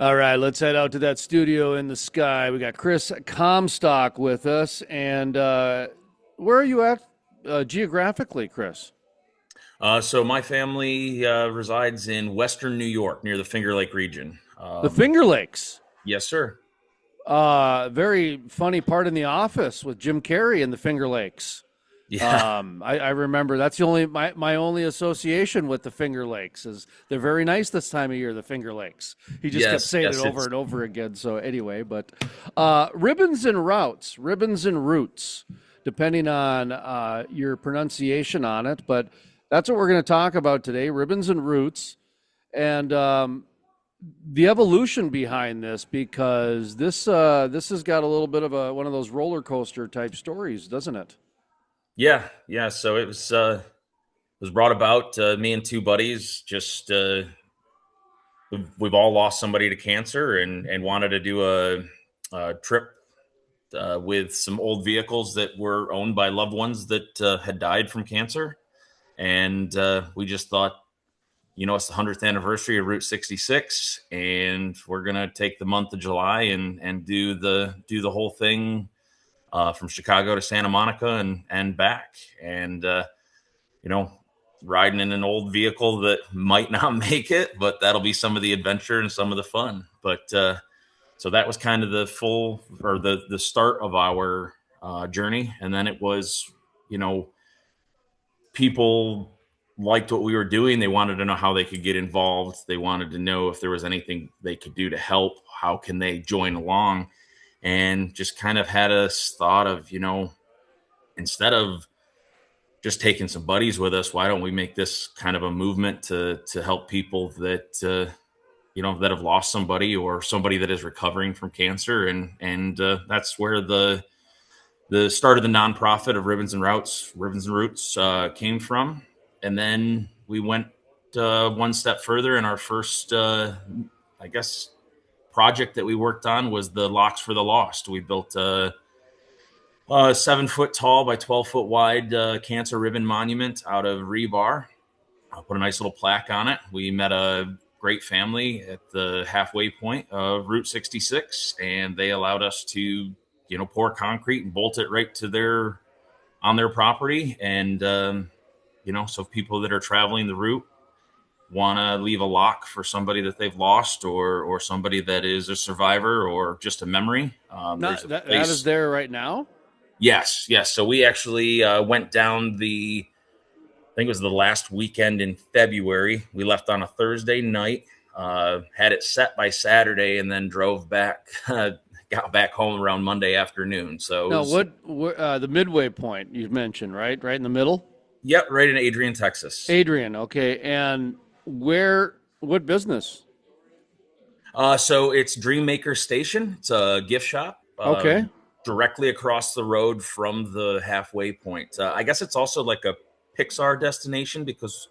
All right, let's head out to that studio in the sky. We got Chris Comstock with us. And where are you at geographically, Chris? So my family resides in Western New York, near the Finger Lake region. The Finger Lakes. Yes, sir. Very funny part in The Office with Jim Carrey in the Finger Lakes. Yeah. I remember that's the only my only association with the Finger Lakes is they're very nice this time of year. The Finger Lakes. He just kept Yes. saying it Yes. over It's and over again. So anyway, but ribbons and roots, depending on your pronunciation on it. But that's what we're going to talk about today: ribbons and roots, and the evolution behind this, because this has got a little bit of a one of those roller coaster type stories, doesn't it? yeah, yeah. So it was brought about me and two buddies. Just we've all lost somebody to cancer, and wanted to do a trip with some old vehicles that were owned by loved ones that had died from cancer, and we just thought, it's the 100th anniversary of Route 66, and we're gonna take the month of July and do the whole thing from Chicago to Santa Monica and back, and you know, riding in an old vehicle that might not make it, but that'll be some of the adventure and some of the fun. But so that was kind of the full or the start of our journey, and then it was, you know, people liked what we were doing. They wanted to know how they could get involved. They wanted to know if there was anything they could do to help. How can they join along? And just kind of had a thought of, instead of just taking some buddies with us, why don't we make this kind of a movement to help people that that have lost somebody or somebody that is recovering from cancer, and that's where the start of the nonprofit of Ribbons and Roots came from. And then we went one step further, and our first, I guess, project that we worked on was the Locks for the Lost. We built a 7 foot tall by 12 foot wide cancer ribbon monument out of rebar. I put a nice little plaque on it. We met a great family at the halfway point of Route 66, and they allowed us to, pour concrete and bolt it right to their property. And so people that are traveling the route want to leave a lock for somebody that they've lost, or somebody that is a survivor, or just a memory. There's Not a that is place. there right now. Yes, yes. So we actually went down I think it was the last weekend in February. We left on a Thursday night, had it set by Saturday, and then drove back, got back home around Monday afternoon. So it No, was, the midway point you mentioned, right in the middle. yep, right in Adrian, Texas. Adrian, okay, and what business? So it's Dreammaker Station. It's a gift shop Okay, directly across the road from the halfway point. I guess it's also like a Pixar destination, because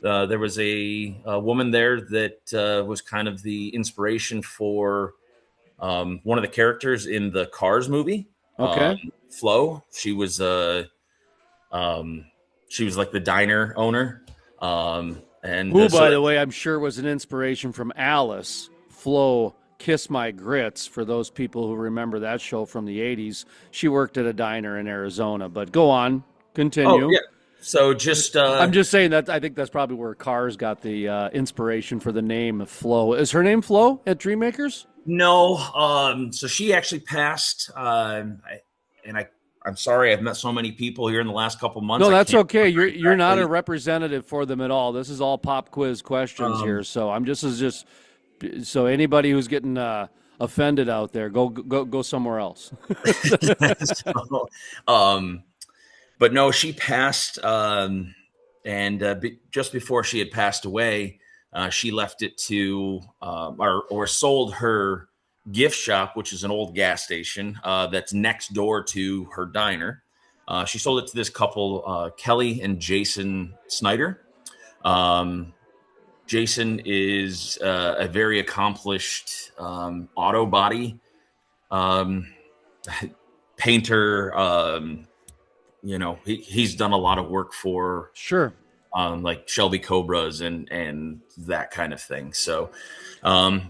there was a woman there that was kind of the inspiration for one of the characters in the Cars movie, okay. Flo. Um, she was like the diner owner, and Who, so by that, the way, I'm sure was an inspiration from Alice Flo. Kiss My Grits, for those people who remember that show from the 80s. She worked at a diner in Arizona, but go on, oh continue. yeah. So just I'm just saying that I think that's probably where Cars got the inspiration for the name Flo. Is her name Flo at Dreammakers? No, so she actually passed, and I'm sorry, I've met so many people here in the last couple months. No, I that's can't okay. remember You're not a exactly. representative for them at all. This is all pop quiz questions here. Um, So I'm just as just so anybody who's getting offended out there, go somewhere else. so, um, but no, she passed, and just before she had passed away, she left it to, or sold her gift shop, which is an old gas station that's next door to her diner. She sold it to this couple, Kelly and Jason Snyder. Um, Jason is a very accomplished auto body um, painter. He's done a lot of work for Sure. like Shelby Cobras and that kind of thing. So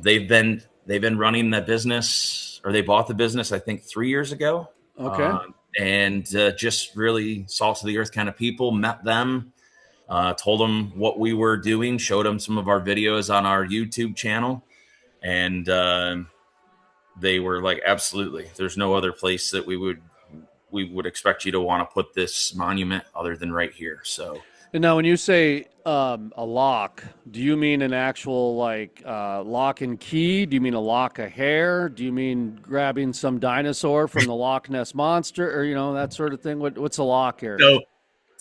they've been running the business, or they bought the business, I think 3 years ago. Okay. And just really salt of the earth kind of people. Met them, told them what we were doing, showed them some of our videos on our YouTube channel, and they were like, absolutely, there's no other place that we would expect you to want to put this monument other than right here. So And now, when you say a lock, do you mean an actual like lock and key? Do you mean a lock of hair? Do you mean grabbing some dinosaur from the Loch Ness monster, or that sort of thing? What's a lock here? so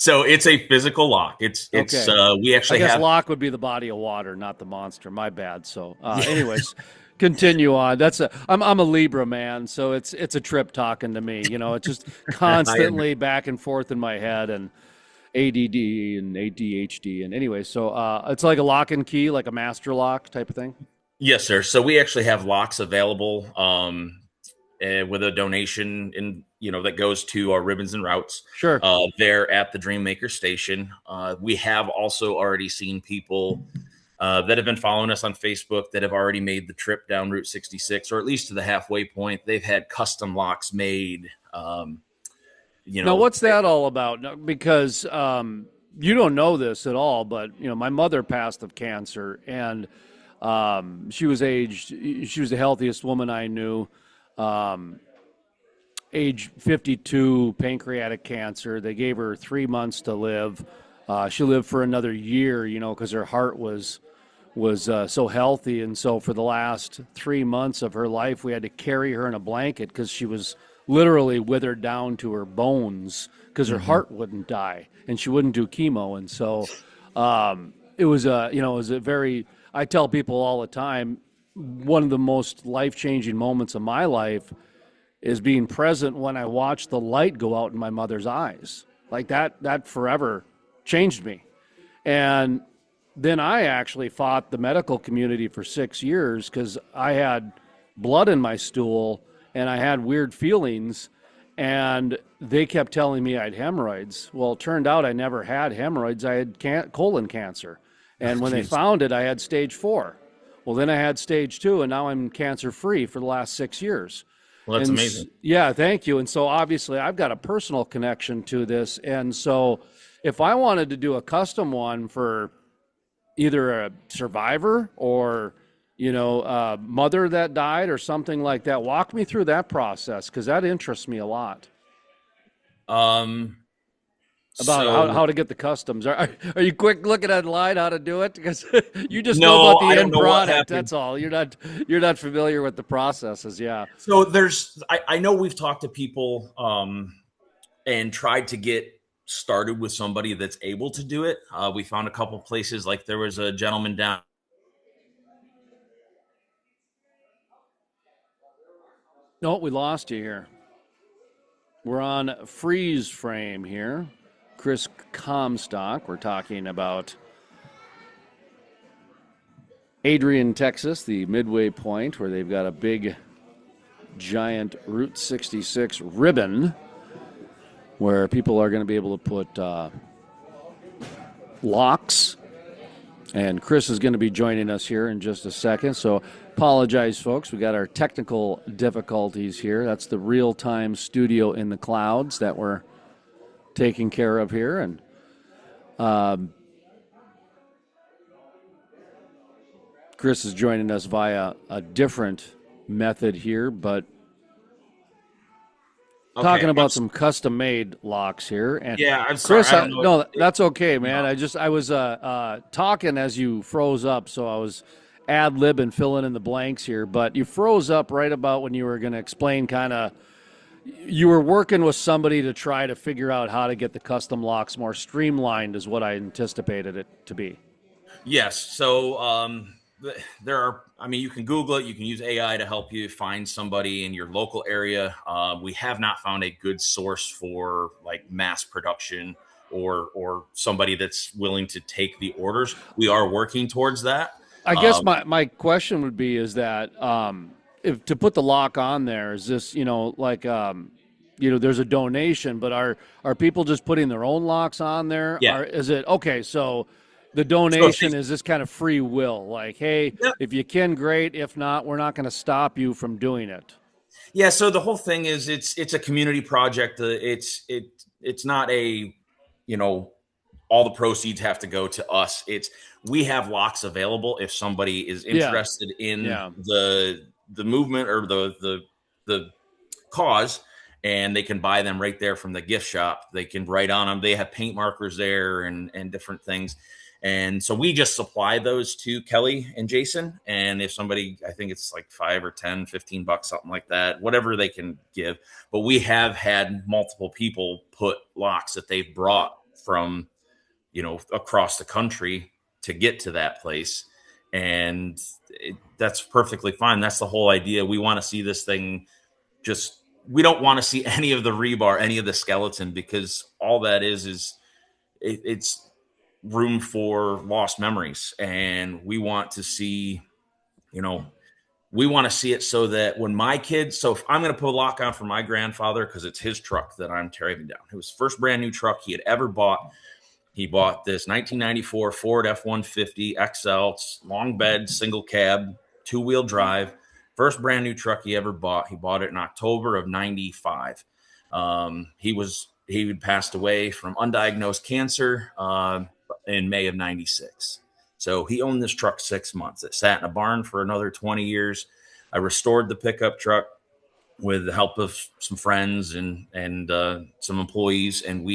so it's a physical lock. It's Okay. we I actually guess have. lock would be the body of water, not the monster. My bad. So, Yeah, anyways, continue on. I'm a Libra man, so it's a trip talking to me. It's just I constantly back and forth in my head, and ADD and ADHD. And anyway, so it's like a lock and key, like a master lock type of thing. Yes, sir. So we actually have locks available with a donation that goes to our ribbons and routes. Sure. There at the Dreammaker station. We have also already seen people that have been following us on Facebook that have already made the trip down Route 66, or at least to the halfway point. They've had custom locks made. Now, what's that all about? No, because you don't know this at all, but my mother passed of cancer, and she was the healthiest woman I knew. Age 52, pancreatic cancer. They gave her 3 months to live. She lived for another year, because her heart was so healthy, and so for the last 3 months of her life, we had to carry her in a blanket because she was literally withered down to her bones because her heart wouldn't die and she wouldn't do chemo. And so it was a very, I tell people all the time, one of the most life-changing moments of my life is being present when I watched the light go out in my mother's eyes. Like that forever changed me. And then I actually fought the medical community for 6 years because I had blood in my stool and I had weird feelings, and they kept telling me I had hemorrhoids. Well, it turned out I never had hemorrhoids. I had colon cancer. And when they found it, I had stage 4. Well, then I had stage 2, and now I'm cancer-free for the last 6 years. Well, that's amazing. Yeah, thank you. And so obviously I've got a personal connection to this. And so if I wanted to do a custom one for either a survivor or mother that died or something like that, walk me through that process, because that interests me a lot Um, about so how to get the customs. Are you quick looking online how to do it? Because you just know no, about I the don't end know what product. happened. That's all. You're not familiar with the processes. Yeah. So I know we've talked to people and tried to get started with somebody that's able to do it. We found a couple places, like there was a gentleman down. No, we lost you here. We're on freeze frame here. Chris Comstock. We're talking about Adrian, Texas, the midway point where they've got a big, giant Route 66 ribbon where people are going to be able to put locks. And Chris is going to be joining us here in just a second. So apologize, folks. We got our technical difficulties here. That's the real-time studio in the clouds that we're taking care of here. And Chris is joining us via a different method here, but talking about some custom-made locks here. And Yeah, I'm sorry. Chris, I don't know. no, that's okay, man. I was talking as you froze up, so I was ad-libbing, filling in the blanks here. But you froze up right about when you were going to explain you were working with somebody to try to figure out how to get the custom locks more streamlined is what I anticipated it to be. Yes. So there are, you can Google it. You can use AI to help you find somebody in your local area. We have not found a good source for like mass production or somebody that's willing to take the orders. We are working towards that. I guess my question would be is that if to put the lock on there, is this, the there's a donation, but are people just putting their own locks on there? Yeah. Is it okay? So the So if donation is this kind of free will, like, hey, they, if you can, great. If not, we're not going to stop you from doing it. Yeah, so the whole thing is it's a community project. It's not a, you know, all the proceeds have to go to us. It's we have locks available if somebody is Yeah, interested in yeah. the movement or the cause, and they can buy them right there from the gift shop. They can write on them. They have paint markers there and different things. And so we just supply those to Kelly and Jason. And if somebody, I think it's like 5 or 10, $15, something like that, whatever they can give. But we have had multiple people put locks that they've brought from, across the country to get to that place. And that's perfectly fine. That's the whole idea. We want to see this thing we don't want to see any of the rebar, any of the skeleton, because all that is it's room for lost memories. And we want to see, we want to see it so that when my kids, so if I'm going to put a lock on for my grandfather, because it's his truck that I'm tearing down. It was the first brand new truck he had ever bought. He bought this 1994 Ford F-150 XL, long bed, single cab, 2-wheel drive. First brand new truck he ever bought. He bought it in October of 95. He had passed away from undiagnosed cancer in May of 96. So he owned this truck 6 months. It sat in a barn for another 20 years. I restored the pickup truck with the help of some friends and some employees, and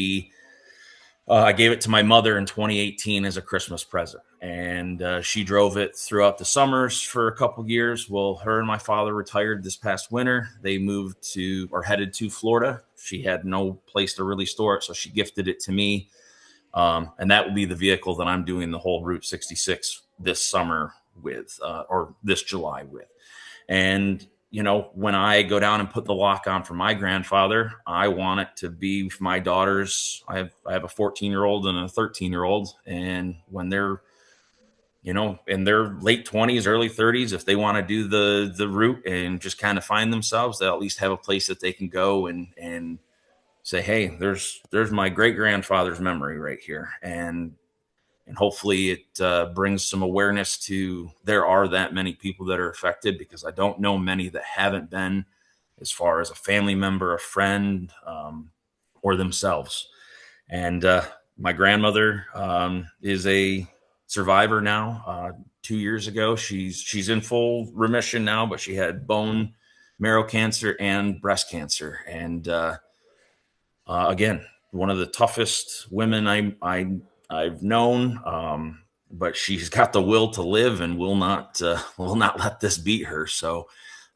I gave it to my mother in 2018 as a Christmas present, and she drove it throughout the summers for a couple of years. Well, her and my father retired this past winter. They headed to Florida. She had no place to really store it, so she gifted it to me. And that will be the vehicle that I'm doing the whole Route 66 this summer with, or this July with. And when I go down and put the lock on for my grandfather, I want it to be for my daughters. I have a 14-year-old and a 13-year-old. And when they're, in their late 20s, early 30s, if they want to do the route and just kind of find themselves, they'll at least have a place that they can go and say, hey, there's my great grandfather's memory right here. And hopefully it brings some awareness to there are that many people that are affected, because I don't know many that haven't been, as far as a family member, a friend, or themselves. And my grandmother is a survivor now. 2 years ago, she's in full remission now, but she had bone marrow cancer and breast cancer. And again, one of the toughest women I've known, but she's got the will to live and will not let this beat her. So,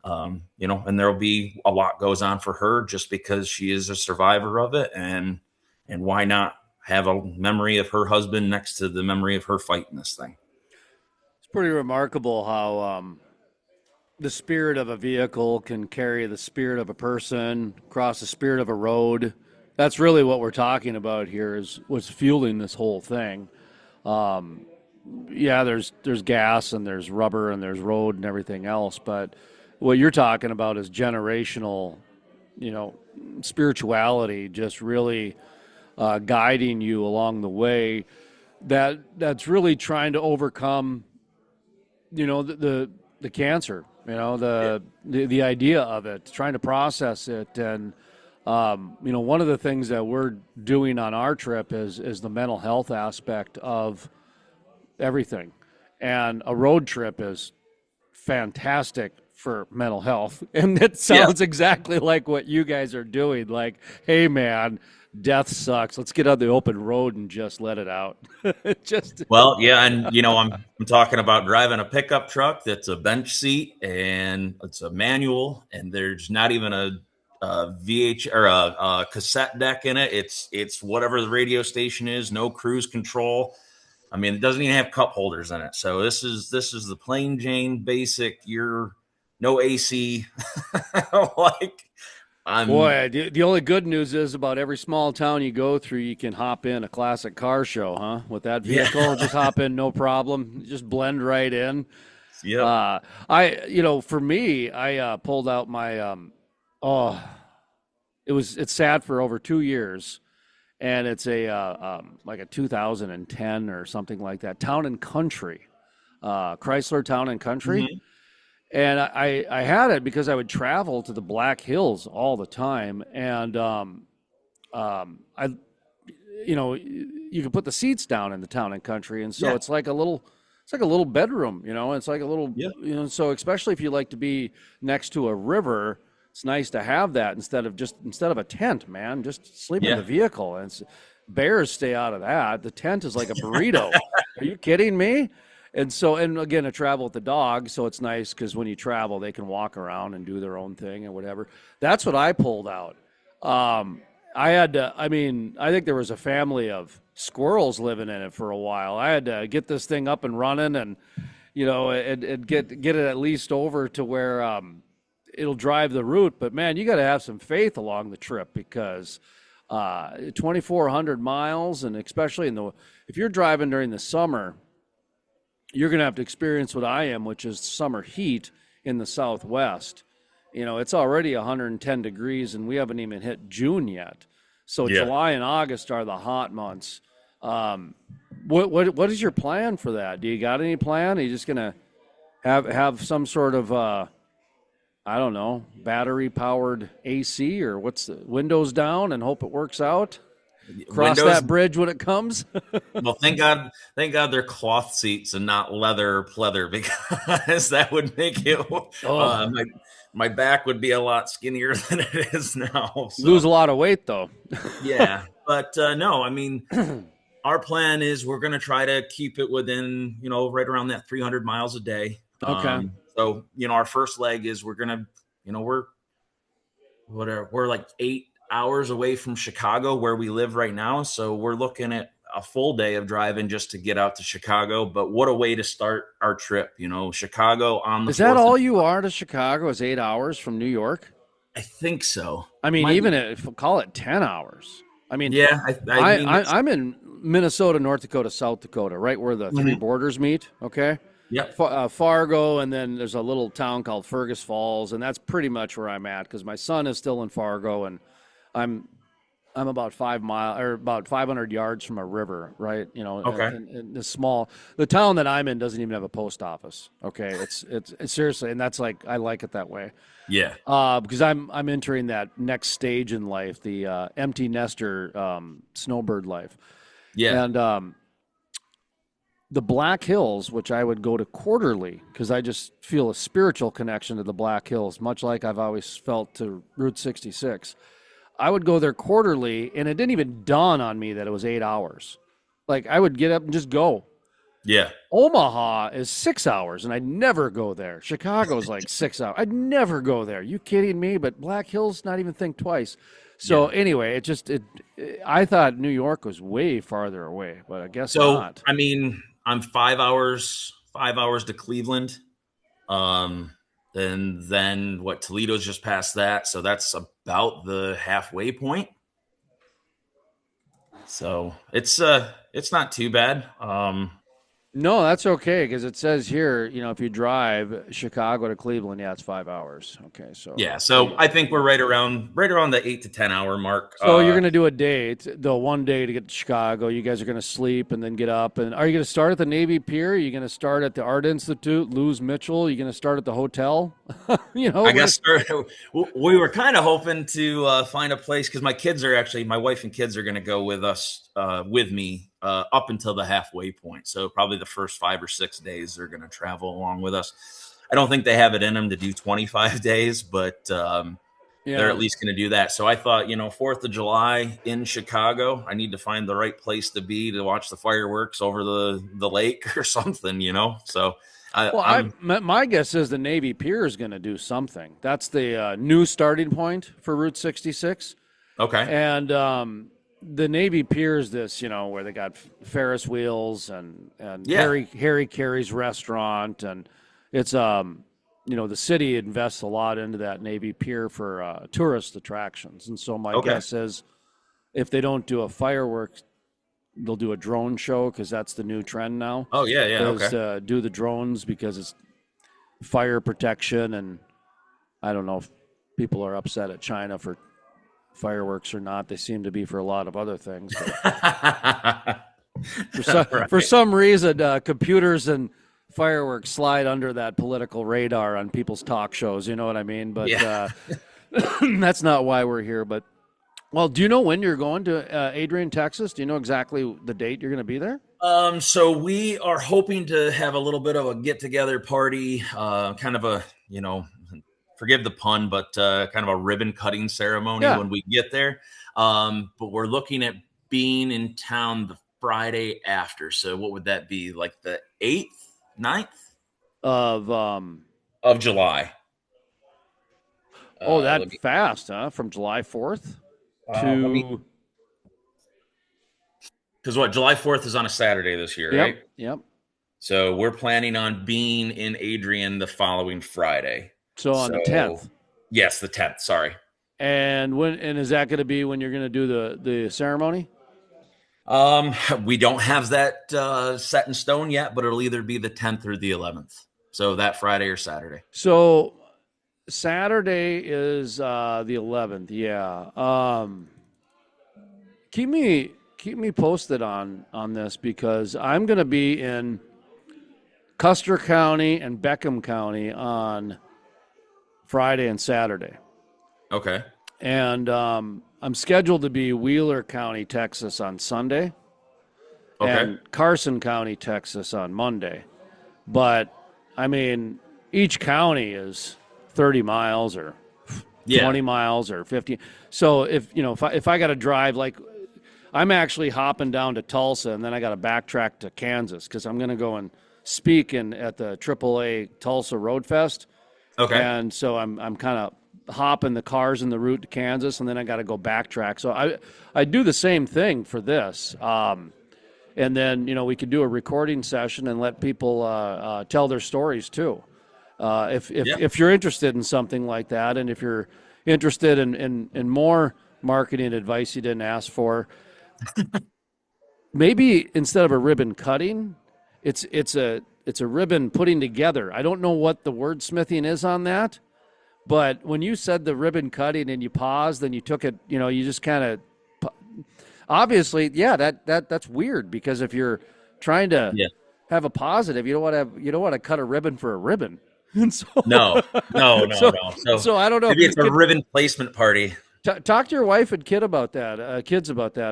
and there'll be a lot goes on for her just because she is a survivor of it, and why not have a memory of her husband next to the memory of her fighting this thing? It's pretty remarkable how the spirit of a vehicle can carry the spirit of a person across the spirit of a road. That's really what we're talking about here is what's fueling this whole thing. Yeah, there's gas and there's rubber and there's road and everything else, but what you're talking about is generational, spirituality, just really guiding you along the way. That's really trying to overcome, the cancer, the idea of it, trying to process it. And one of the things that we're doing on our trip is the mental health aspect of everything. And a road trip is fantastic for mental health. And it sounds exactly like what you guys are doing. Like, hey, man, death sucks. Let's get on the open road and just let it out. Well, yeah, and I'm talking about driving a pickup truck that's a bench seat and it's a manual, and there's not even a VH or a cassette deck in it. It's whatever the radio station is. No cruise control. I mean, it doesn't even have cup holders in it. So this is the plain Jane basic. You're no AC. Like Boy, the only good news is about every small town you go through, you can hop in a classic car show, huh? With that vehicle, just hop in, no problem. Just blend right in. Yeah. For me, I pulled out my, It's sat for over 2 years, and it's a like a 2010 or something like that. Town and Country, Chrysler Town and Country. Hmm. And I had it because I would travel to the Black Hills all the time, and I, you could put the seats down in the Town and Country, and so Yeah. it's like a little bedroom, it's like a little, Yeah. so especially if you like to be next to a river, it's nice to have that instead of a tent, man. Just sleep in the Yeah. vehicle, and bears stay out of that. The tent is like a burrito. Are you kidding me? And so, and again, I travel with the dog, so it's nice because when you travel, they can walk around and do their own thing and whatever. That's what I pulled out. I had to, I mean, I think there was a family of squirrels living in it for a while. I had to get this thing up and running, and and get it at least over to where it'll drive the route. But man, you got to have some faith along the trip because 2,400 miles, and especially if you're driving during the summer, you're going to have to experience what I am, which is summer heat in the Southwest. It's already 110 degrees, and we haven't even hit June yet. So Yeah. July and August are the hot months. What is your plan for that? Do you got any plan? Are you just gonna have some sort of I don't know, battery powered AC, or what's the windows down and hope it works out? Cross Windows. that bridge when it comes. Well, thank God they're cloth seats and not leather or pleather, because that would make it. Oh, My back would be a lot skinnier than it is now. lose So a lot of weight though. yeah, but no, I mean, our plan is we're going to try to keep it within, right around that 300 miles a day. Okay. So our first leg is we're gonna, we're like 8 hours away from Chicago where we live right now. So we're looking at a full day of driving just to get out to Chicago. But what a way to start our trip, Chicago on the Is that 4th all of you are to Chicago? Is 8 hours from New York? I think so. I mean, Might be. even if call it 10 hours. I mean, Yeah, I mean, I'm in Minnesota, North Dakota, South Dakota, right where the three mhm. borders meet. Okay, Yep. Fargo, and then there's a little town called Fergus Falls, and that's pretty much where I'm at because my son is still in Fargo, and I'm I'm about 5 miles or about 500 yards from a river, right? Okay. And the town that I'm in doesn't even have a post office. Okay, it's seriously, and that's like I like it that way. Yeah. Because I'm entering that next stage in life, the empty nester snowbird life, Yeah. and the Black Hills, which I would go to quarterly because I just feel a spiritual connection to the Black Hills, much like I've always felt to Route 66. I would go there quarterly, and it didn't even dawn on me that it was 8 hours. Like I would get up and just go. Yeah. Omaha is 6 hours, and I'd never go there. Chicago's like 6 hours. I'd never go there. You kidding me? But Black Hills, not even think twice. So anyway, I thought New York was way farther away, but I guess So, not. I mean, I'm 5 hours to Cleveland. And then what, Toledo's just past that. So that's about the halfway point. So it's not too bad. No, that's okay because it says here, if you drive Chicago to Cleveland, yeah, it's 5 hours. Okay, so Yeah. So I think we're right around the 8 to 10 hour mark. so you're going to do a day, the one day to get to Chicago. You guys are going to sleep and then get up. And are you going to start at the Navy Pier? Are you going to start at the Art Institute, Luz Mitchell? Are you going to start at the hotel? I guess we were kind of hoping to find a place because my wife and kids are going to go with us, with me, up until the halfway point. So probably the first 5 or 6 days they're going to travel along with us. I don't think they have it in them to do 25 days, but they're at least going to do that. So I thought, 4th of July in Chicago, I need to find the right place to be to watch the fireworks over the lake or something, So my guess is the Navy Pier is going to do something. That's the new starting point for Route 66. okay. And the Navy Pier is this, where they got Ferris wheels and Yeah. Harry Carey's restaurant, and it's the city invests a lot into that Navy Pier for tourist attractions. And so my Okay. guess is if they don't do a fireworks, they'll do a drone show because that's the new trend now. Oh yeah. Yeah. Is Okay. to do the drones because it's fire protection, and I don't know if people are upset at China for fireworks or not. They seem to be for a lot of other things. But for Right. some reason, computers and fireworks slide under that political radar on people's talk shows. You know what I mean? But Yeah. that's not why we're here. But well, do you know when you're going to Adrian, Texas? Do you know exactly the date you're going to be there? So we are hoping to have a little bit of a get together party, kind of a, forgive the pun, but kind of a ribbon cutting ceremony Yeah. when we get there. But we're looking at being in town the Friday after. So what would that be? Like the 8th, 9th Of of July. oh, Let that me, fast, huh? From July 4th let me, to because what, July 4th is on a Saturday this year, yep, right? yep. So we're planning on being in Adrian the following Friday. So on the So 10th. yes, the 10th. Sorry. And is that going to be when you're going to do the ceremony? Um, we don't have that set in stone yet, but it'll either be the 10th or the 11th. So that Friday or Saturday. So Saturday is the 11th. Yeah. Keep me posted on this because I'm going to be in Custer County and Beckham County on Friday and Saturday. Okay. And I'm scheduled to be Wheeler County, Texas on Sunday Okay. and Carson County, Texas on Monday. But I mean, each county is 30 miles or Yeah. 20 miles or 50. So if I got to drive, like I'm actually hopping down to Tulsa and then I got to backtrack to Kansas because I'm going to go and speak at the AAA Tulsa Road Fest. Okay. And so I'm kind of hopping the cars in the route to Kansas, and then I got to go backtrack. So I do the same thing for this, and then we could do a recording session and let people tell their stories too. Yeah. If you're interested in something like that, and if you're interested in more marketing advice you didn't ask for, maybe instead of a ribbon cutting, it's a ribbon putting together. I don't know what the wordsmithing is on that. But when you said the ribbon cutting and you paused and you took it, you just kind of obviously, yeah, that's weird because if you're trying to Yeah. have a positive, you don't want to cut a ribbon for a ribbon. And so No. No. No. so No. So so I don't know. maybe it's a ribbon placement party. Talk to your wife and kids about that,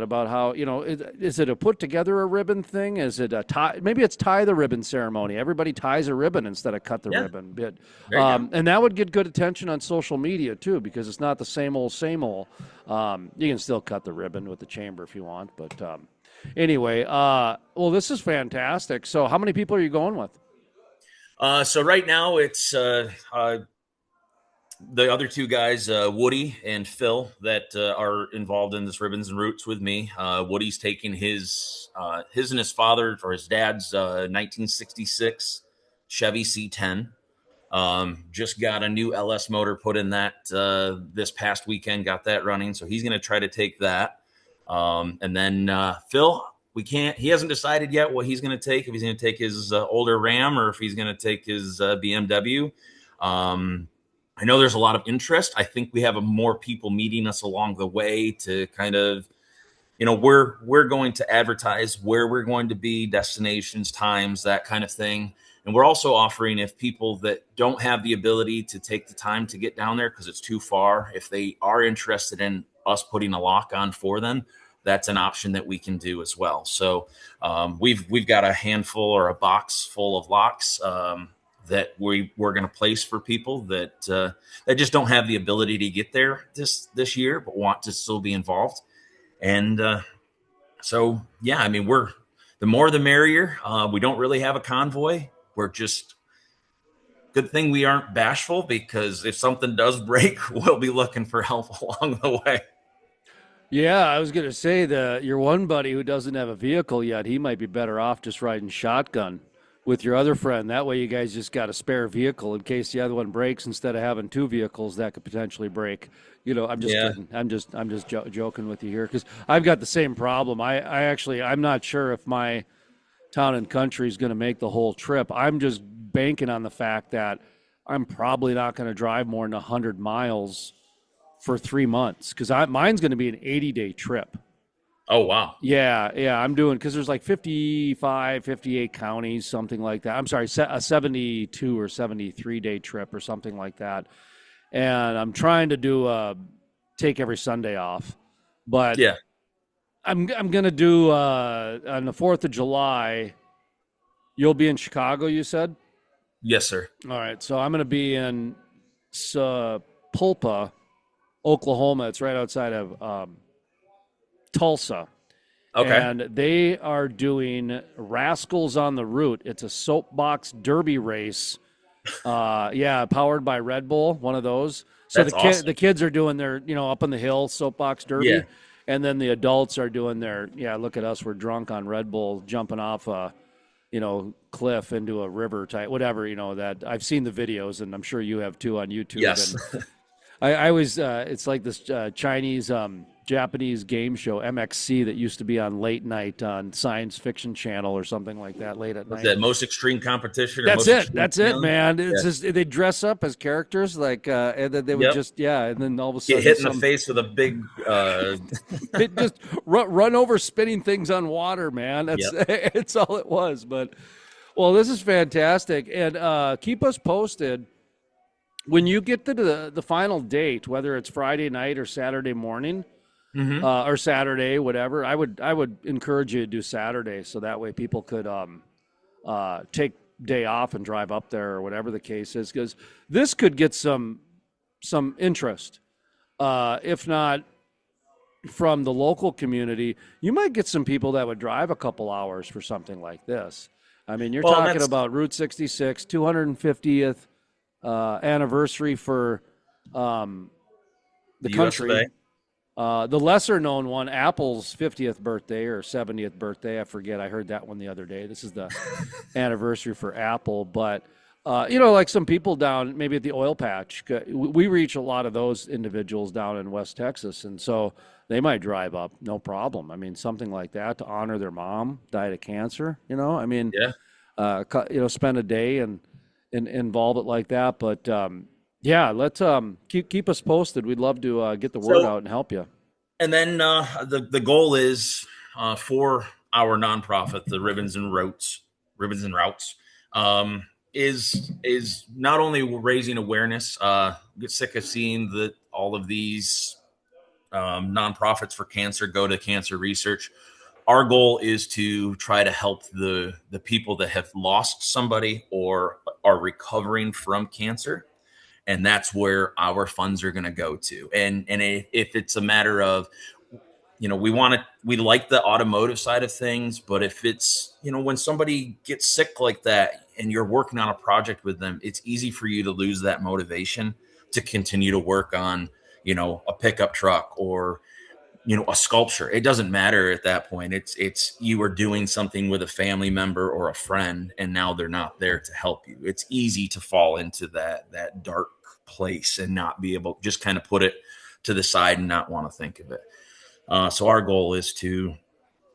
about how, is it a put together a ribbon thing? Is it a tie? Maybe it's tie the ribbon ceremony. Everybody ties a ribbon instead of cut the Yeah. ribbon. But, There you go. and that would get good attention on social media too, because it's not the same old, same old. You can still cut the ribbon with the chamber if you want. But anyway, well, this is fantastic. So how many people are you going with? So right now it's the other two guys, Woody and Phil, that are involved in this Ribbons and Roots with me. Woody's taking his and his father or his dad's 1966 Chevy C10. Just got a new LS motor put in that this past weekend. Got that running, so he's going to try to take that. And then Phil, he hasn't decided yet what he's going to take. If he's going to take his older Ram or if he's going to take his BMW. I know there's a lot of interest. I think we have more people meeting us along the way to kind of, we're going to advertise where we're going to be, destinations, times, that kind of thing. And we're also offering, if people that don't have the ability to take the time to get down there because it's too far, if they are interested in us putting a lock on for them, that's an option that we can do as well. So we've got a handful or a box full of locks that we're going to place for people that just don't have the ability to get there this year, but want to still be involved. And so, yeah, I mean, the more the merrier. We don't really have a convoy. We're just good thing we aren't bashful, because if something does break, we'll be looking for help along the way. Yeah, I was going to say your one buddy who doesn't have a vehicle yet, he might be better off just riding shotgun with your other friend. That way you guys just got a spare vehicle in case the other one breaks instead of having two vehicles that could potentially break. I'm just Yeah. kidding. I'm just joking with you here because I've got the same problem. I'm not sure if my town and country is going to make the whole trip. I'm just banking on the fact that I'm probably not going to drive more than 100 miles for 3 months because mine's going to be an 80-day trip. Oh, wow. Yeah, I'm doing because there's like 55, 58 counties, something like that. I'm sorry, a 72 or 73-day trip or something like that. And I'm trying to take every Sunday off, but Yeah. I'm gonna do on the 4th of July. You'll be in Chicago, you said? Yes, sir. All right, so I'm gonna be in Pulpa, Oklahoma. It's right outside of Tulsa. Okay. And they are doing Rascals on the Route. It's a soapbox derby race. Yeah, powered by Red Bull, one of those. So That's awesome. the kids are doing their, up on the hill soapbox Yeah. derby, and then the adults are doing their, look at us, we're drunk on Red Bull, jumping off a, cliff into a river type, whatever, that I've seen the videos, and I'm sure you have too on YouTube. Yes. And I always, it's like this Chinese, Japanese game show, MXC, that used to be on late night on Science Fiction Channel or something like that, late at What's night. that, Most Extreme Competition? Or That's most it. extreme That's it, Challenge? man. It's Yeah. just they dress up as characters, like, and then they would Yep. just, and then all of a Get sudden, hit in the face with a big. it just run over spinning things on water, man. That's Yep. it's all it was. But well, this is fantastic, and keep us posted when you get to the final date, whether it's Friday night or Saturday morning. Mm-hmm. Or Saturday, whatever. I would encourage you to do Saturday, so that way people could take day off and drive up there or whatever the case is, because this could get some interest. If not from the local community, you might get some people that would drive a couple hours for something like this. I mean, you're talking about Route 66, 250th anniversary for the country. US of A. The lesser known one, Apple's 50th birthday or 70th birthday. I forget. I heard that one the other day. This is the anniversary for Apple. But, like some people down maybe at the oil patch, we reach a lot of those individuals down in West Texas. And so they might drive up, no problem. I mean, something like that to honor their mom, died of cancer, I mean, Yeah. Spend a day and involve it like that. But, yeah, let's keep us posted. We'd love to get the word out and help you. And then the goal is for our nonprofit, the Ribbons and Routes, is not only raising awareness. Get sick of seeing that all of these nonprofits for cancer go to cancer research. Our goal is to try to help the people that have lost somebody or are recovering from cancer. And that's where our funds are going to go to. And if it's a matter of, we like the automotive side of things, but if it's, when somebody gets sick like that and you're working on a project with them, it's easy for you to lose that motivation to continue to work on, a pickup truck or, a sculpture. It doesn't matter at that point. It's you are doing something with a family member or a friend, and now they're not there to help you. It's easy to fall into that dark place and not be able, just kind of put it to the side and not want to think of it. So our goal is to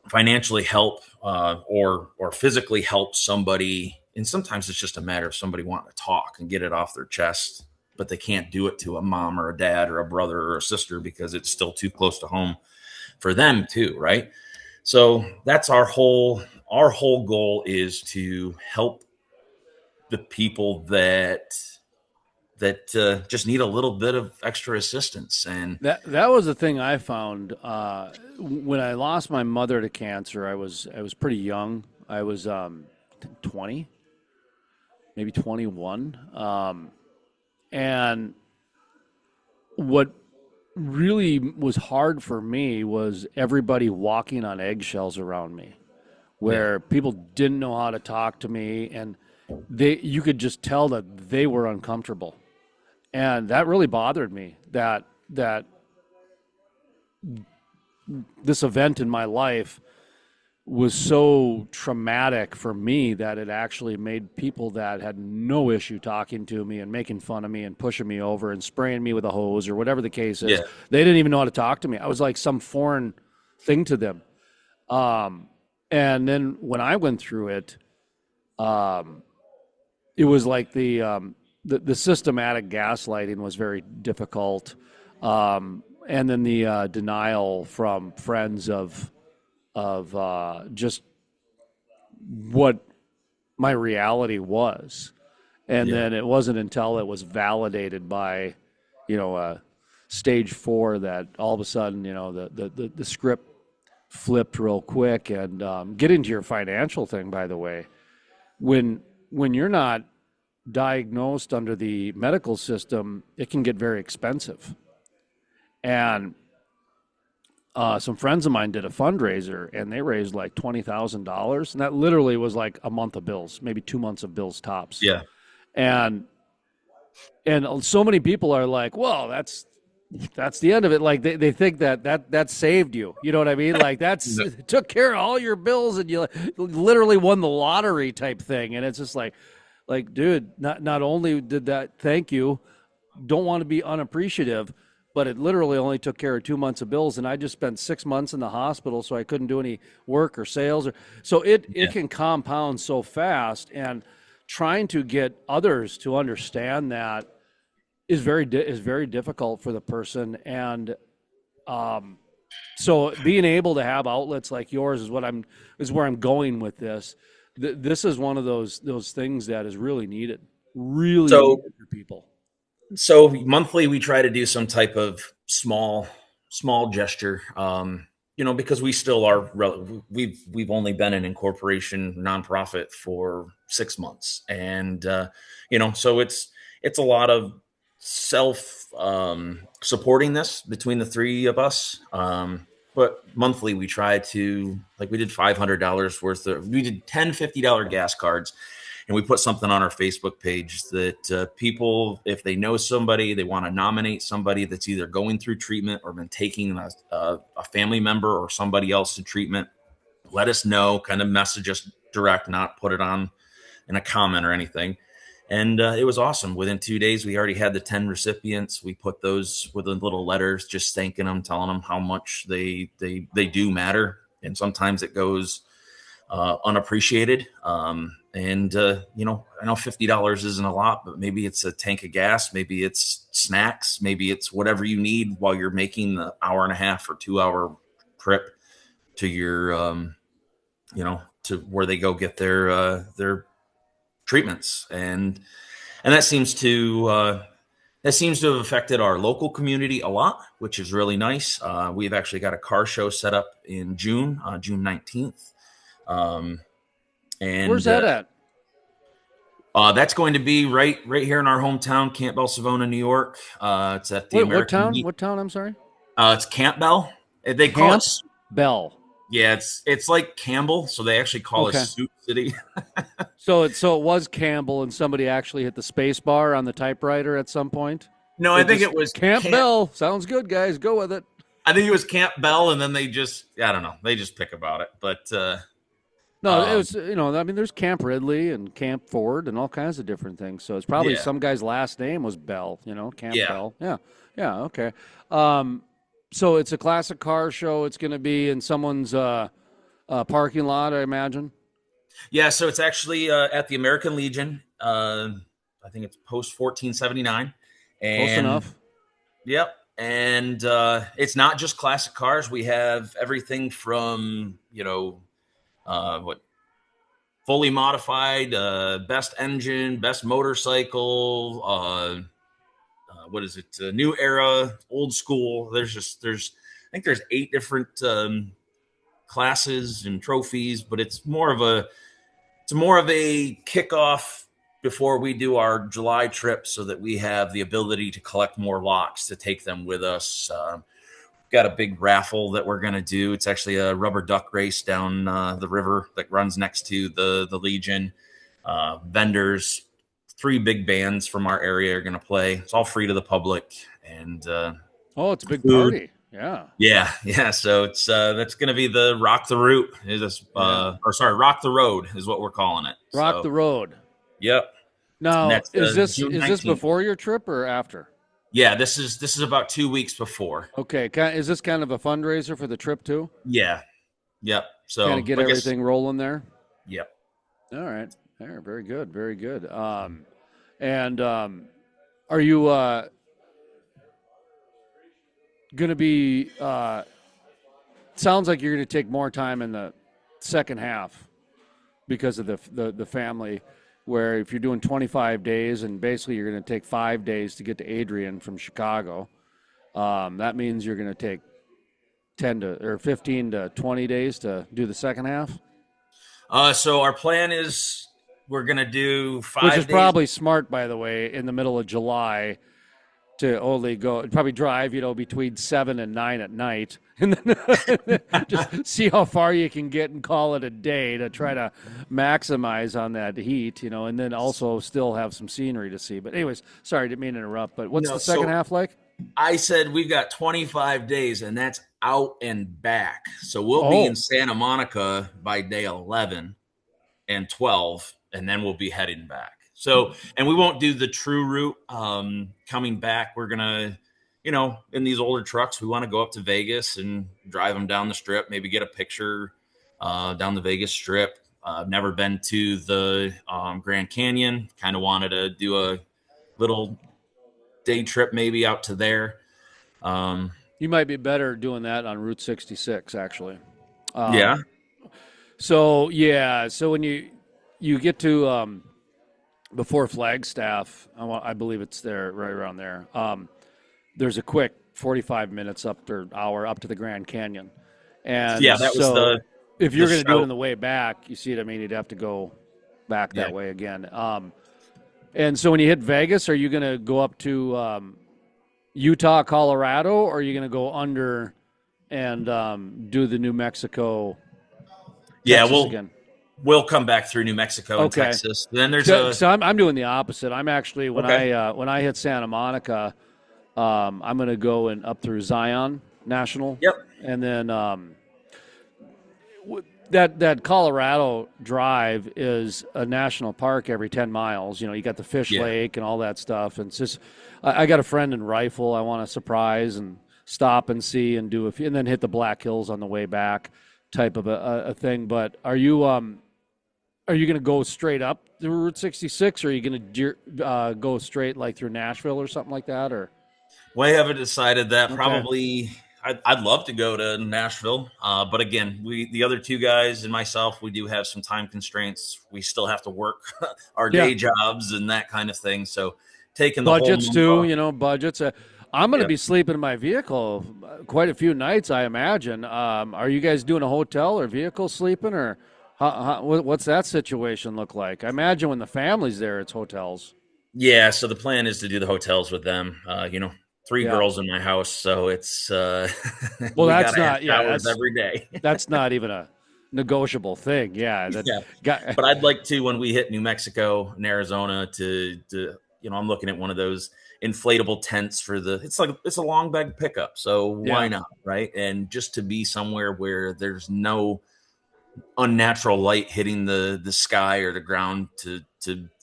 financially help or physically help somebody. And sometimes it's just a matter of somebody wanting to talk and get it off their chest, but they can't do it to a mom or a dad or a brother or a sister because it's still too close to home for them too, right? So that's our whole goal, is to help the people that just need a little bit of extra assistance. And that was the thing I found when I lost my mother to cancer. I was pretty young. I was 20, maybe 21, and what really was hard for me was everybody walking on eggshells around me, where people didn't know how to talk to me, and you could just tell that they were uncomfortable. And that really bothered me, that this event in my life was so traumatic for me that it actually made people that had no issue talking to me and making fun of me and pushing me over and spraying me with a hose or whatever the case is. Yeah. They didn't even know how to talk to me. I was like some foreign thing to them. And then when I went through it, it was like the systematic gaslighting was very difficult. And then the denial from friends of just what my reality was. And Yeah. then it wasn't until it was validated by, stage 4 that all of a sudden, the script flipped real quick. And get into your financial thing, by the way. When you're not diagnosed under the medical system, it can get very expensive. And some friends of mine did a fundraiser and they raised like $20,000. And that literally was like a month of bills, maybe 2 months of bills tops. Yeah. And so many people are like, well, that's the end of it. Like they think that saved you. You know what I mean? Like that's No. took care of all your bills and you literally won the lottery type thing. And it's just like, dude, not only did that, thank you, don't want to be unappreciative, but it literally only took care of 2 months of bills, and I just spent 6 months in the hospital, so I couldn't do any work or sales. So it Yeah. can compound so fast, and trying to get others to understand that is very difficult for the person. And so being able to have outlets like yours is where I'm going with this. This is one of those things that is really So needed for people. So monthly, we try to do some type of small gesture. Because we still are. We've only been an incorporation nonprofit for 6 months, and so it's a lot of self supporting this between the three of us. But monthly, we try to, like, we did $500 worth of. We did 10 $50 gas cards, and we put something on our Facebook page that people, if they know somebody, they want to nominate somebody that's either going through treatment or been taking a family member or somebody else to treatment, let us know, kind of message us direct, not put it on in a comment or anything. And it was awesome. Within 2 days, we already had the 10 recipients. We put those with little letters, just thanking them, telling them how much they do matter. And sometimes it goes unappreciated. I know $50 isn't a lot, but maybe it's a tank of gas, maybe it's snacks, maybe it's whatever you need while you're making the hour and a half or 2 hour trip to your, to where they go get their treatments. And that seems to have affected our local community a lot, which is really nice. We've actually got a car show set up in June, June 19th. Um, Where's and that at? That's going to be right here in our hometown, Campbell, Savona, New York. It's at the Wait, what American town? Meat. What town? I'm sorry. It's Campbell. They call it. Camp Bell. Yeah, it's like Campbell, so they actually call us Okay. Soup City. So it was Campbell, and somebody actually hit the space bar on the typewriter at some point. No, I They think just it was Camp Camp. Bell. Sounds good, guys. Go with it. I think it was Camp Bell, and then I don't know, they just pick about it. But No, it um, was I mean, there's Camp Ridley and Camp Ford and all kinds of different things. So it's probably yeah, some guy's last name was Bell. Camp yeah. Bell. Yeah, yeah. Okay. Um, so it's a classic car show. It's going to be in someone's parking lot, I imagine. Yeah, so it's actually at the American Legion. I think it's post 1479. Close And enough. yep. And it's not just classic cars. We have everything from, what fully modified, best engine, best motorcycle, what is it? New era, old school. I think there's 8 different classes and trophies, but it's more of a kickoff before we do our July trip, so that we have the ability to collect more locks to take them with us. Got a big raffle that we're going to do. It's actually a rubber duck race down the river that runs next to the Legion. Vendors, 3 big bands from our area are going to play. It's all free to the public, and Oh, it's a big food. party. Yeah. Yeah, yeah. So it's that's going to be the Rock the Route, Yeah. Rock the Road is what we're calling it. Rock So the road. yep, and Now, that's is this June is this 19th. before your trip or after? Yeah, this is about 2 weeks before. Okay. Is this kind of a fundraiser for the trip too? Yeah, yep. Kind So of get I guess everything rolling there. yep. All right. There, very good. Very good. And are you going to be, sounds like you're going to take more time in the second half because of the family, where if you're doing 25 days and basically you're going to take 5 days to get to Adrian from Chicago, that means you're going to take 15 to 20 days to do the second half. So our plan is we're gonna do Which is 5 days. probably smart, by the way, in the middle of July to only go, probably drive, between 7 and 9 at night, and then just see how far you can get and call it a day to try to maximize on that heat, and then also still have some scenery to see. But anyways, sorry, didn't mean to interrupt. But what's No, the second so half like? I said we've got 25 days, and that's out and back. So we'll be in Oh, Santa Monica by day 11 and 12, and then we'll be heading back. So, and we won't do the true route. Coming back, we're gonna, in these older trucks, we want to go up to Vegas and drive them down the strip, maybe get a picture down the Vegas Strip. I've never been to the Grand Canyon. Kind of wanted to do a little day trip maybe out to there. Um, you might be better doing that on Route 66, actually. yeah, So yeah, so when you get to before Flagstaff, I believe it's there, right around there. There's a quick 45 minutes up or hour up to the Grand Canyon, and yeah, that was so if the you're going to do it shout. on the way back, you see what I mean. You'd have to go back Yeah, that way again. And so when you hit Vegas, are you going to go up to Utah, Colorado, or are you going to go under and do the New Mexico, yeah. Texas We'll again? we'll come back through New Mexico and Okay. Texas. Then there's a So I'm doing the opposite. I'm actually okay. when I hit Santa Monica, I'm going to go and up through Zion National, Yep. and then that Colorado drive is a national park every 10 miles. You got the Fish Yeah. Lake and all that stuff. And it's just I got a friend in Rifle. I want to surprise and stop and see and do a few, and then hit the Black Hills on the way back, type of a thing. But are you going to go straight up through Route 66, or are you going to go straight like through Nashville or something like that? Or We haven't decided that. okay, Probably, I'd love to go to Nashville, but again, the other two guys and myself, we do have some time constraints. We still have to work our yeah, day jobs and that kind of thing. So, taking the whole budgets month too. off. Budgets. I'm going to Yeah, be sleeping in my vehicle quite a few nights, I imagine. Are you guys doing a hotel or vehicle sleeping, or what's that situation look like? I imagine when the family's there, it's hotels. yeah. So the plan is to do the hotels with them. Three Yeah. girls in my house, so it's Well, we got that's to have not. Yeah, showers every day. that's not even a negotiable thing. Yeah, that Yeah. got. But I'd like to, when we hit New Mexico and Arizona, to I'm looking at one of those inflatable tents for it's a long bag pickup, so why Yeah. not, right? And just to be somewhere where there's no unnatural light hitting the sky or the ground, to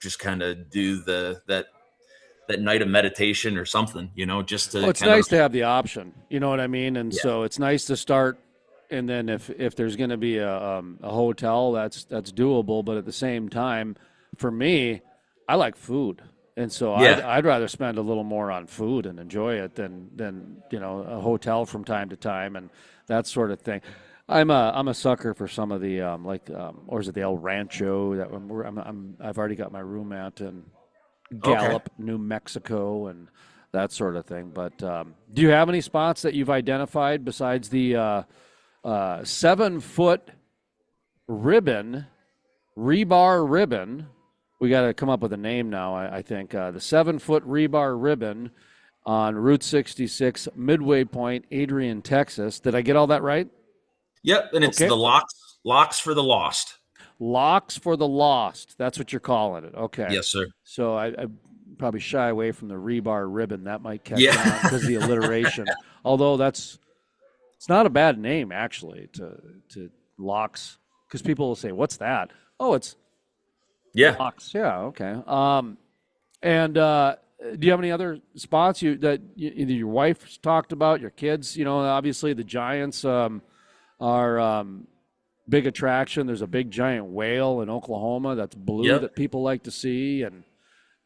just kind of do that night of meditation or something, just Well, to it's kind of nice to have the option. You know what I mean? And yeah, so it's nice to start, and then if there's going to be a hotel, that's doable. But at the same time, for me, I like food, and so yeah, I'd rather spend a little more on food and enjoy it than a hotel from time to time and that sort of thing. I'm a sucker for some of the or is it the El Rancho that I've already got my room at in okay. Gallup, New Mexico, and that sort of thing. But do you have any spots that you've identified besides the 7 foot ribbon, rebar ribbon? We got to come up with a name now, I think. The 7 foot rebar ribbon on Route 66, Midway Point, Adrian, Texas. Did I get all that right? Yep, and it's Okay. the locks for the lost. Locks for the Lost. That's what you're calling it. Okay. Yes, sir. So I probably shy away from the rebar ribbon. That might catch Yeah. on because of the alliteration. Although it's not a bad name actually to locks, because people will say, "What's that?" Oh, it's Yeah. locks. Yeah. Okay. And do you have any other spots either your wife's talked about, your kids? Obviously the Giants are big attraction. There's a big giant whale in Oklahoma that's blue Yep. that people like to see, and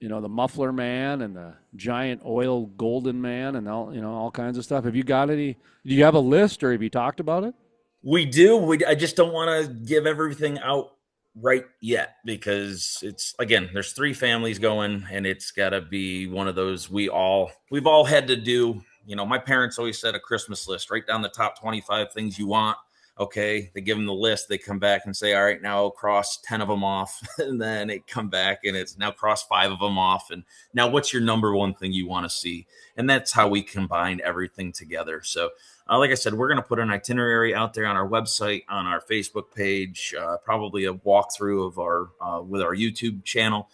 the muffler man and the giant oil golden man and all kinds of stuff. Have you got any? Do you have a list, or have you talked about it? We do. I just don't want to give everything out right yet because it's again, there's three families going, and it's got to be one of those we've all had to do. My parents always said a Christmas list. Write down the top 25 things you want. Okay, they give them the list. They come back and say, "All right, now cross 10 of them off," and then they come back and it's now cross 5 of them off. And now, what's your number one thing you want to see? And that's how we combine everything together. So like I said, we're going to put an itinerary out there on our website, on our Facebook page, probably a walkthrough of our with our YouTube channel,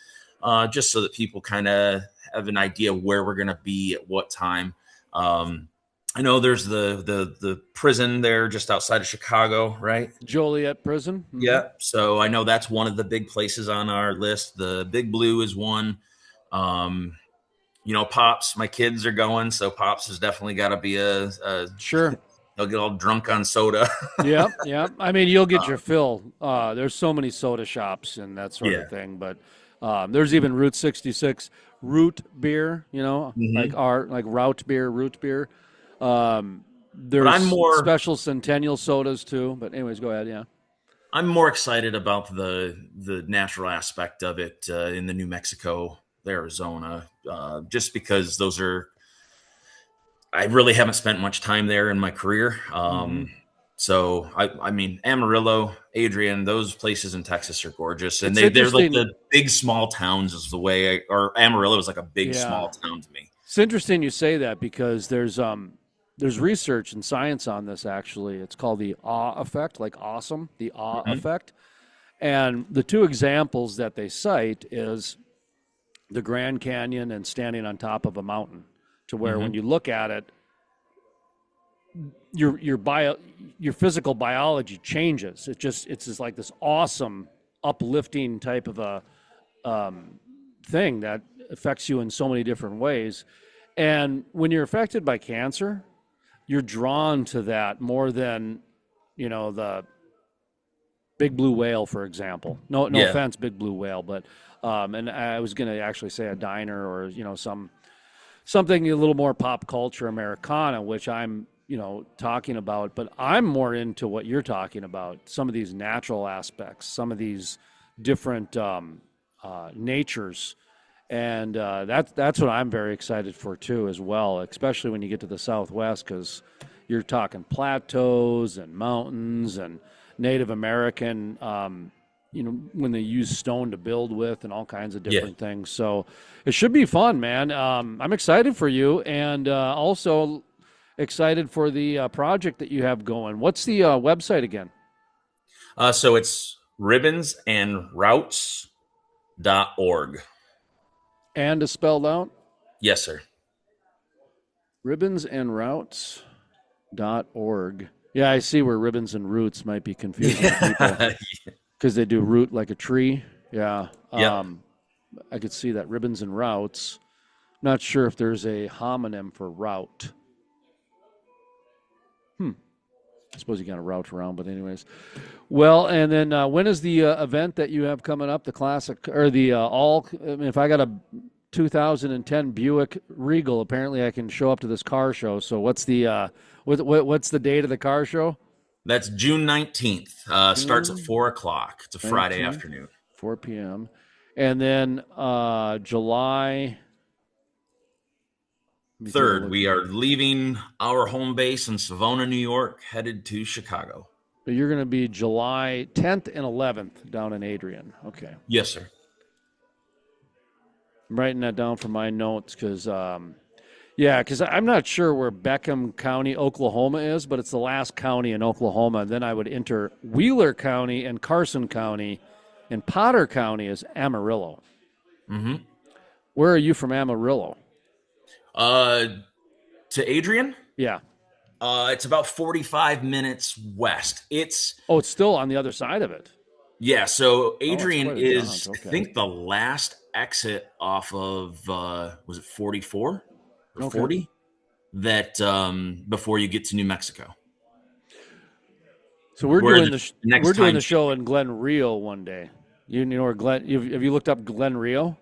just so that people kind of have an idea where we're going to be at what time. I know there's the prison there just outside of Chicago, right? Joliet Prison. Mm-hmm. Yeah. So I know that's one of the big places on our list. The Big Blue is one. Pops, my kids are going, so Pops has definitely got to be a sure. They'll get all drunk on soda. Yeah. I mean, you'll get your fill. There's so many soda shops and that sort of thing, but there's even Route 66 root beer. Like route beer, root beer. There's special centennial sodas too. But anyways, go ahead. Yeah. I'm more excited about the natural aspect of it in the New Mexico, Arizona, just because I really haven't spent much time there in my career. So I mean, Amarillo, Adrian, those places in Texas are gorgeous, and they're like the big small towns is the way. Or Amarillo is like a big small town to me. It's interesting you say that because there's research and science on this. Actually, it's called the awe effect, like awesome, the awe effect, and the two examples that they cite is the Grand Canyon and standing on top of a mountain, to where when you look at it, your physical biology changes. It's just like this awesome uplifting type of a thing that affects you in so many different ways. And when you're affected by cancer, you're drawn to that more than the big blue whale, for example. No offense, big blue whale, but and I was going to actually say a diner or something a little more pop culture Americana, which I'm talking about, but I'm more into what you're talking about, some of these natural aspects, some of these different natures, and that's what I'm very excited for too, as well, especially when you get to the Southwest, because you're talking plateaus and mountains and Native American, when they use stone to build with and all kinds of different things. So it should be fun, man. I'm excited for you, and also excited for the project that you have going. What's the website again? So it's ribbonsandroutes.org. And is spelled out? Yes, sir. ribbonsandroutes.org. Yeah, I see where ribbons and roots might be confusing people because they do root like a tree. Yeah. Yep. I could see that. Ribbons and routes. Not sure if there's a homonym for route. I suppose you got to route around, but anyways. Well, and then when is the event that you have coming up? The classic or the if I got a 2010 Buick Regal, apparently I can show up to this car show. So what's the what's the date of the car show? That's June 19th. Starts at 4:00. It's a Friday afternoon. 4 p.m. And then July 3rd, we are leaving our home base in Savona, New York, headed to Chicago. But you're going to be July 10th and 11th down in Adrian. Okay. Yes, sir. I'm writing that down for my notes because, because I'm not sure where Beckham County, Oklahoma is, but it's the last county in Oklahoma. Then I would enter Wheeler County and Carson County, and Potter County is Amarillo. Mm-hmm. Where are you from Amarillo? To Adrian? Yeah. It's about 45 minutes west. It's still on the other side of it. Yeah, so Adrian is, okay. I think, the last exit off of, was it 44 or 40? That before you get to New Mexico. So we're doing the show in Glen Rio one day. You know where have you looked up Glen Rio?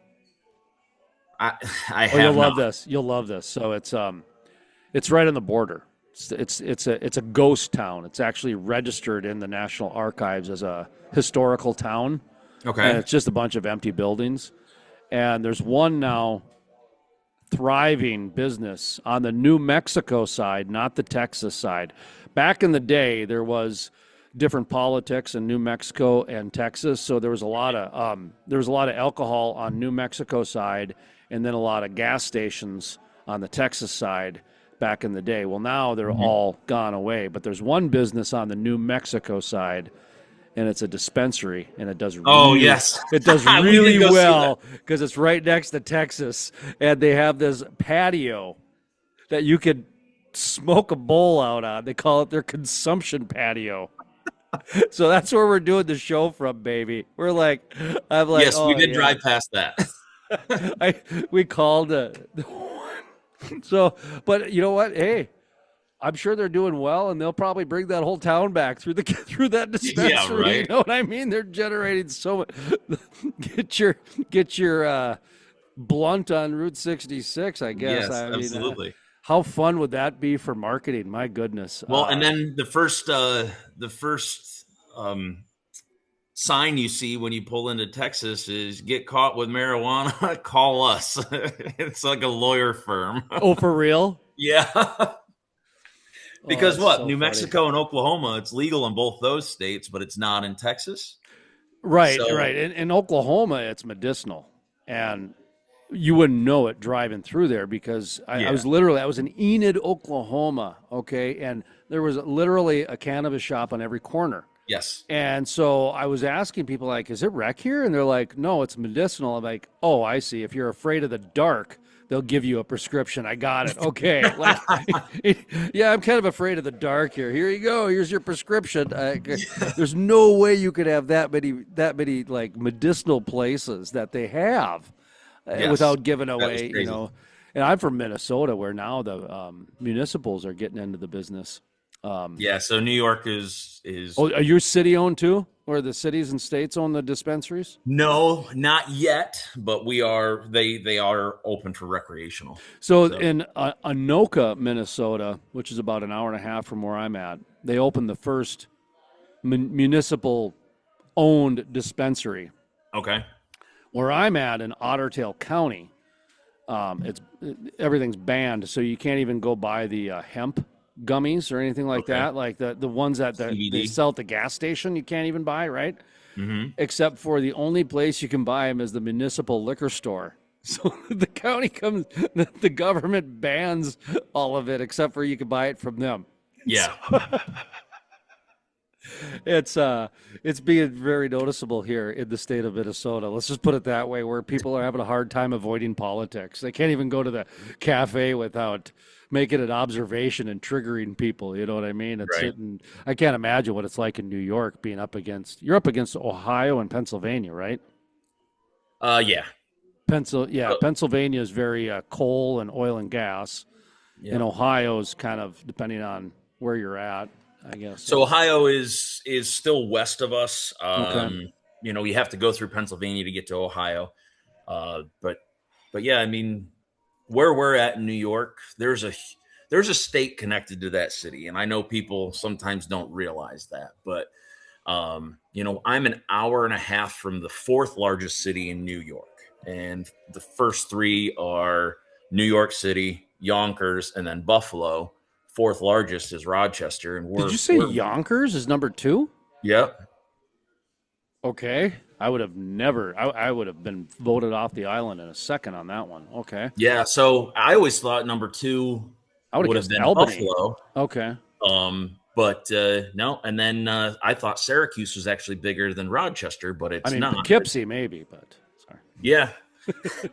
I I Oh, you'll have love not. this. You'll love this. So it's right on the border. It's a ghost town. It's actually registered in the National Archives as a historical town, and Okay. it's just a bunch of empty buildings. And there's one now thriving business on the New Mexico side, not the Texas side. Back in the day, there was different politics in New Mexico and Texas, so there was a lot of alcohol on New Mexico side, and then a lot of gas stations on the Texas side back in the day. Well, now they're Mhm. all gone away, but there's one business on the New Mexico side, and it's a dispensary, and Oh yes, it does we did really go see that. well because it's right next to Texas, and they have this patio that you could smoke a bowl out on. They call it their consumption patio. So that's where we're doing the show from, baby. I'm like, Yes, we oh did yeah. drive past that. We called the so, but you know what? Hey, I'm sure they're doing well, and they'll probably bring that whole town back through the through that Yeah, dispensary. You right. know what I mean? They're generating so much. Get your blunt on Route 66. I guess. Yes, I mean, absolutely. how fun would that be for marketing? My goodness. Well, and then the first sign you see when you pull into Texas is "Get caught with marijuana, call us." It's like a lawyer firm. Oh, for real? Yeah, Oh, because that's what? so New funny. Mexico and Oklahoma, it's legal in both those states, but it's not in Texas. Right, So right. In Oklahoma, it's medicinal, and you wouldn't know it driving through there because yeah, I was in Enid, Oklahoma, okay, and there was literally a cannabis shop on every corner. yes, And so I was asking people like, "Is it rec here?" And they're like, "No, it's medicinal." I'm like, "Oh, I see. If you're afraid of the dark, they'll give you a prescription." I got it. Okay, like, yeah, I'm kind of afraid of the dark here. Here you go. Here's your prescription. There's no way you could have that many like medicinal places that they have yes, without giving that was away, you crazy. know. And I'm from Minnesota, where now the municipals are getting into the business. Yeah, so New York is Oh, are you city owned too? Or the cities and states own the dispensaries? no, not yet, but we are. They are open for recreational. So So in Anoka, Minnesota, which is about an hour and a half from where I'm at, they opened the first municipal owned dispensary. okay, Where I'm at in Otter Tail County, it's everything's banned, so you can't even go buy the hemp gummies or anything like okay, that. Like the ones that they CBD. sell at the gas station, you can't even buy, right? Hmm. Except for the only place you can buy them is the municipal liquor store. So the county comes, the government bans all of it except for you can buy it from them. Yeah, It's being very noticeable here in the state of Minnesota. Let's just put it that way, where people are having a hard time avoiding politics. They can't even go to the cafe without making an observation and triggering people. You know what I mean? It's right. hitting. I can't imagine what it's like in New York being you're up against Ohio and Pennsylvania, right? Yeah, Yeah, uh, Pennsylvania is very coal and oil and gas, yeah. and Ohio's kind of depending on where you're at, I guess. So Ohio is still west of us. Okay. You have to go through Pennsylvania to get to Ohio. But yeah, I mean, where we're at in New York, there's a state connected to that city, and I know people sometimes don't realize that, but I'm an hour and a half from the fourth largest city in New York, and the first three are New York City, Yonkers, and then Buffalo. Fourth largest is Rochester, and Did we're you say we're Yonkers is number two? yep. Okay. I would have never, I would have been voted off the island in a second on that one. Okay. Yeah, so I always thought number two I would have would have guessed been Albany. Buffalo. Okay. But no, and then I thought Syracuse was actually bigger than Rochester, but I it's mean, not. Poughkeepsie maybe, but sorry. Yeah,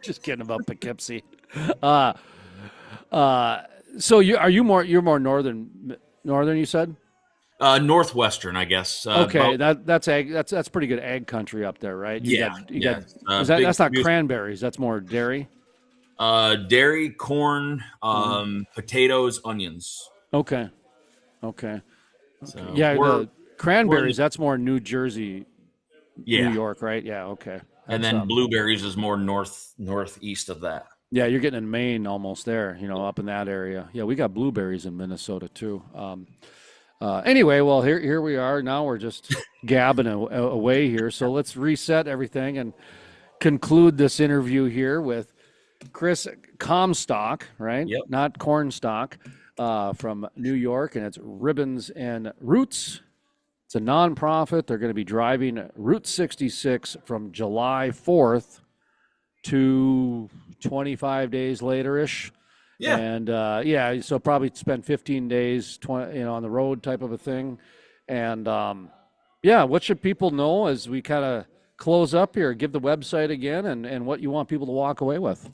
Just kidding about Poughkeepsie. Uh, uh, so you're more northern, you said? northwestern, I guess. Okay. That's ag, that's pretty good ag country up there, right? Yeah, You got, yeah. Big that's not producer. cranberries. That's more dairy. Dairy, corn, potatoes, onions. Okay. Okay. So Yeah. we're The we're in cranberries, that's more New Jersey, New yeah, York, right? Yeah, okay. and That's then blueberries is more northeast of that. Yeah, you're getting in Maine almost there, up in that area. Yeah, we got blueberries in Minnesota too. Anyway, well, here we are. Now we're just gabbing away here. So let's reset everything and conclude this interview here with Chris Comstock, right? Yep. Not Cornstalk, from New York, and it's Ribbons and Roots. It's a nonprofit. They're going to be driving Route 66 from July 4th to 25 days later ish. Yeah. And yeah, so probably spend 15 days, 20, on the road type of a thing. And yeah, what should people know as we kind of close up here? Give the website again and what you want people to walk away with.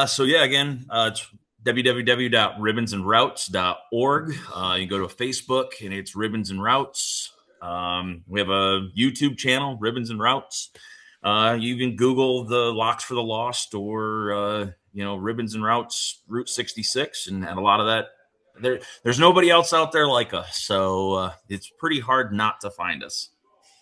So yeah, again, it's www.ribbonsandroutes.org. You go to Facebook and it's Ribbons and Routes. We have a YouTube channel, Ribbons and Routes. You can Google the Locks for the Lost or Ribbons and Routes Route 66, and a lot of that. There's nobody else out there like us, so it's pretty hard not to find us.